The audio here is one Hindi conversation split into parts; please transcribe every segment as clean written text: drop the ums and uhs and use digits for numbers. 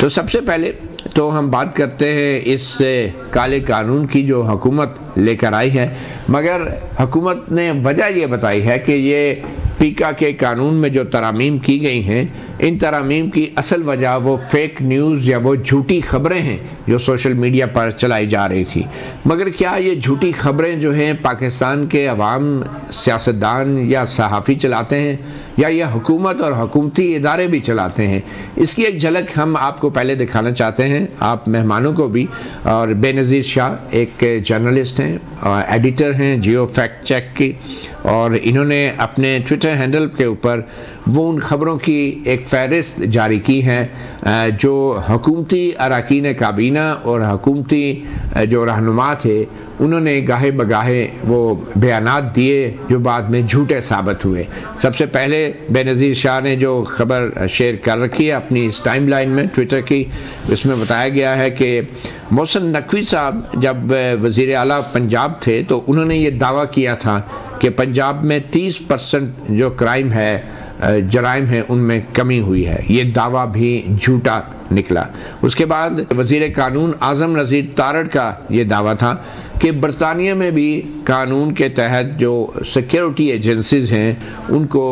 तो सबसे पहले तो हम बात करते हैं इस काले कानून की जो हुकूमत लेकर आई है, मगर हुकूमत ने वजह ये बताई है कि ये पीका के कानून में जो तरामीम की गई हैं, इन तरामीम की असल वजह वो फेक न्यूज़ या वो झूठी खबरें हैं जो सोशल मीडिया पर चलाई जा रही थी। मगर क्या ये झूठी खबरें जो हैं पाकिस्तान के अवाम, सियासतदान या सहाफ़ी चलाते हैं, या ये हुकूमत और हुकूमती इदारे भी चलाते हैं? इसकी एक झलक हम आपको पहले दिखाना चाहते हैं, आप मेहमानों को भी। और बेनज़ीर शाह एक जर्नलिस्ट हैं, एडिटर हैं जियो फैक्ट चेक की, और इन्होंने अपने ट्विटर हैंडल के ऊपर वो उन ख़बरों की एक फ़हरिस्त जारी की है जो हुकूमती अरकान काबीना और हुकूमती जो रहनुमा थे उन्होंने गाहे बगाहे वो बयानात दिए जो बाद में झूठे साबित हुए। सबसे पहले बेनज़ीर शाह ने जो खबर शेयर कर रखी है अपनी इस टाइमलाइन में ट्विटर की, इसमें बताया गया है कि मोहसिन नकवी साहब जब वज़ीर आला पंजाब थे तो उन्होंने ये दावा किया था कि पंजाब में 30% जो क्राइम है, जराइम है, उनमें कमी हुई है। ये दावा भी झूठा निकला। उसके बाद वज़ीर कानून आज़म नज़ीर तारड़ का ये दावा था कि बरतानिया में भी कानून के तहत जो सिक्योरिटी एजेंसीज़ हैं उनको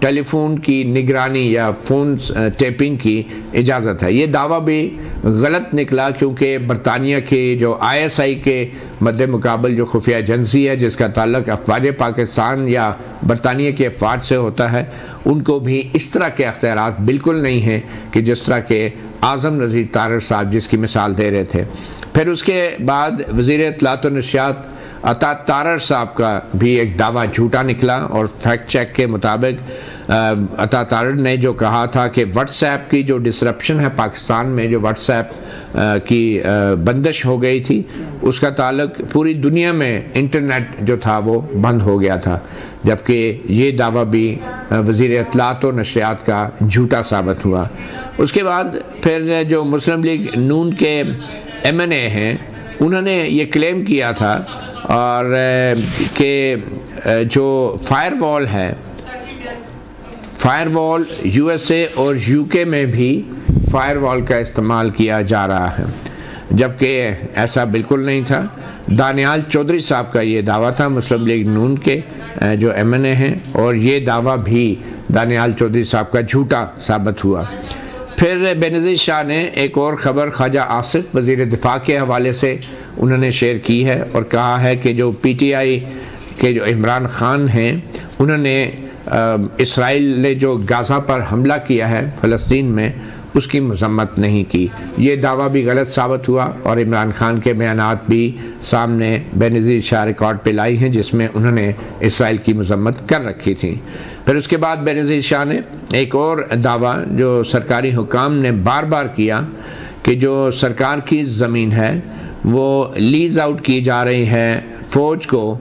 टेलीफोन की निगरानी या फ़ोन टेपिंग की इजाज़त है। ये दावा भी गलत निकला क्योंकि बरतानिया के जो ISI के मद्दे मुकाबल जो खुफिया एजेंसी है जिसका ताल्लुक अफवाज पाकिस्तान या बरतानिया के अफवाज से होता है, उनको भी इस तरह के अख्तियारात बिल्कुल नहीं हैं कि जिस तरह के आज़म नज़ीर तारड़ साहब जिसकी मिसाल दे रहे थे। फिर उसके बाद वज़ीर इत्तलात व नशियात अता तारड़ साहब का भी एक दावा झूठा निकला, और फैक्ट चेक के मुताबिक अता तारड़ ने जो कहा था कि व्हाट्सएप की जो डिसरप्शन है पाकिस्तान में, जो व्हाट्सएप की बंदिश हो गई थी, उसका ताल्लुक पूरी दुनिया में इंटरनेट जो था वो बंद हो गया था, जबकि ये दावा भी वज़ीर इत्तलात व नशियात का झूठा साबित हुआ। उसके बाद फिर जो मुस्लिम लीग नून के MNA हैं उन्होंने ये क्लेम किया था और कि जो फायरवॉल है, फायरवॉल USA और UK में भी फायरवॉल का इस्तेमाल किया जा रहा है, जबकि ऐसा बिल्कुल नहीं था। दानियाल चौधरी साहब का ये दावा था, मुस्लिम लीग नून के जो MNA हैं, और ये दावा भी दानियाल चौधरी साहब का झूठा साबित हुआ। फिर बेनज़ीर शाह ने एक और ख़बर ख्वाजा आसिफ वज़ीर दिफा के हवाले से उन्होंने शेयर की है और कहा है कि जो PTI के जो इमरान ख़ान हैं उन्होंने इसराइल ने जो गाज़ा पर हमला किया है फ़लस्तीन में, उसकी मज़म्मत नहीं की। ये दावा भी गलत साबित हुआ, और इमरान ख़ान के बयानात भी सामने बेनज़ीर शाह रिकॉर्ड पे लाई हैं जिसमें उन्होंने इसराइल की मज़म्मत कर रखी थी। फिर उसके बाद बेनज़ीर शाह ने एक और दावा जो सरकारी हुकाम ने बार बार किया कि जो सरकार की ज़मीन है वो लीज़ आउट की जा रही है फ़ौज को,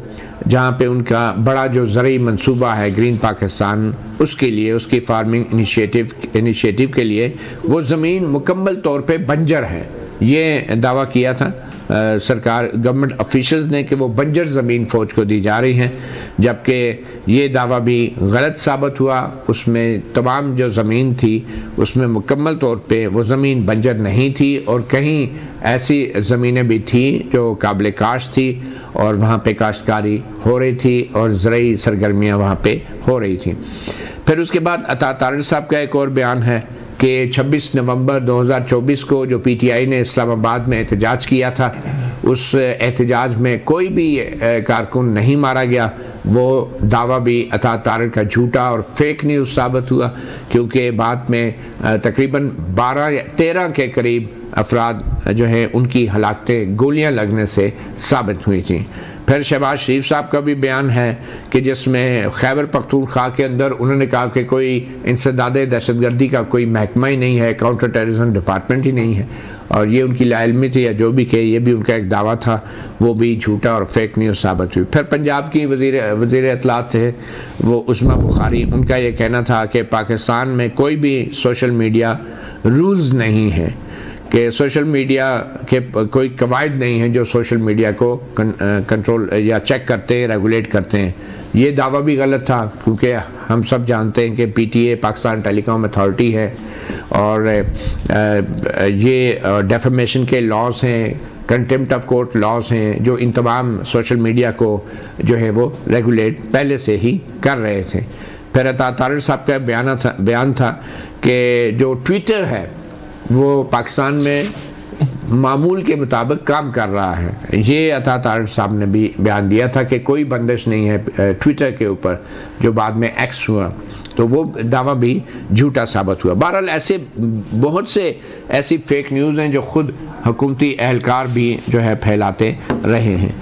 जहाँ पे उनका बड़ा जो ज़रूरी मंसूबा है ग्रीन पाकिस्तान, उसके लिए, उसकी फार्मिंग इनिशिएटिव के लिए वो ज़मीन मुकम्मल तौर पे बंजर है। ये दावा किया था सरकार गवर्नमेंट ऑफिशियल्स ने कि वो बंजर ज़मीन फ़ौज को दी जा रही हैं, जबकि ये दावा भी गलत साबित हुआ। उसमें तमाम जो ज़मीन थी उसमें मुकम्मल तौर पे वो ज़मीन बंजर नहीं थी, और कहीं ऐसी ज़मीनें भी थी जो काबिल काश्त थी और वहाँ पे काश्तकारी हो रही थी और ज़रूरी सरगर्मियाँ वहाँ पे हो रही थी। फिर उसके बाद अता तारड़ साहब का एक और बयान है कि 26 नवंबर 2024 को जो PTI ने इस्लामाबाद में एहतजाज किया था, उस एहतजाज में कोई भी कारकुन नहीं मारा गया। वो दावा भी अता तारड़ का झूठा और फेक न्यूज़ साबित हुआ, क्योंकि बाद में तकरीबन 12 या 13 के करीब अफराद जो हैं उनकी हलाकतें गोलियां लगने से साबित हुई थी। फिर शहबाज शरीफ साहब का भी बयान है कि जिसमें खैबर पख्तूनख्वा के अंदर उन्होंने कहा कि कोई इंसदाद दहशतगर्दी का कोई महकमा ही नहीं है, काउंटर टेररिज्म डिपार्टमेंट ही नहीं है, और ये उनकी लाइलमी थी या जो भी कहे, ये भी उनका एक दावा था, वो भी झूठा और फेक न्यूज़ साबित हुई। फिर पंजाब की वज़ीर इत्तलात थे वो उस्मा बुखारी, उनका ये कहना था कि पाकिस्तान में कोई भी सोशल मीडिया रूल्स नहीं है, कि सोशल मीडिया के कोई कवायद नहीं है जो सोशल मीडिया को कंट्रोल या चेक करते हैं, रेगुलेट करते हैं। ये दावा भी गलत था, क्योंकि हम सब जानते हैं कि PTA पाकिस्तान टेलीकॉम अथॉरिटी है और ये डेफेमेशन के लॉज हैं, कंटेम्प्ट ऑफ कोर्ट लॉज हैं, जो इन तमाम सोशल मीडिया को जो है वो रेगुलेट पहले से ही कर रहे थे। फिर अता तारड़ साहब का बयान था कि जो ट्विटर है वो पाकिस्तान में मामूल के मुताबिक काम कर रहा है। ये अता तारड़ साहब ने भी बयान दिया था कि कोई बंदिश नहीं है ट्विटर के ऊपर, जो बाद में एक्स हुआ, तो वो दावा भी झूठा साबित हुआ। बहरहाल ऐसे बहुत से ऐसी फेक न्यूज़ हैं जो खुद हुकूमती एहलकार भी जो है फैलाते रहे हैं।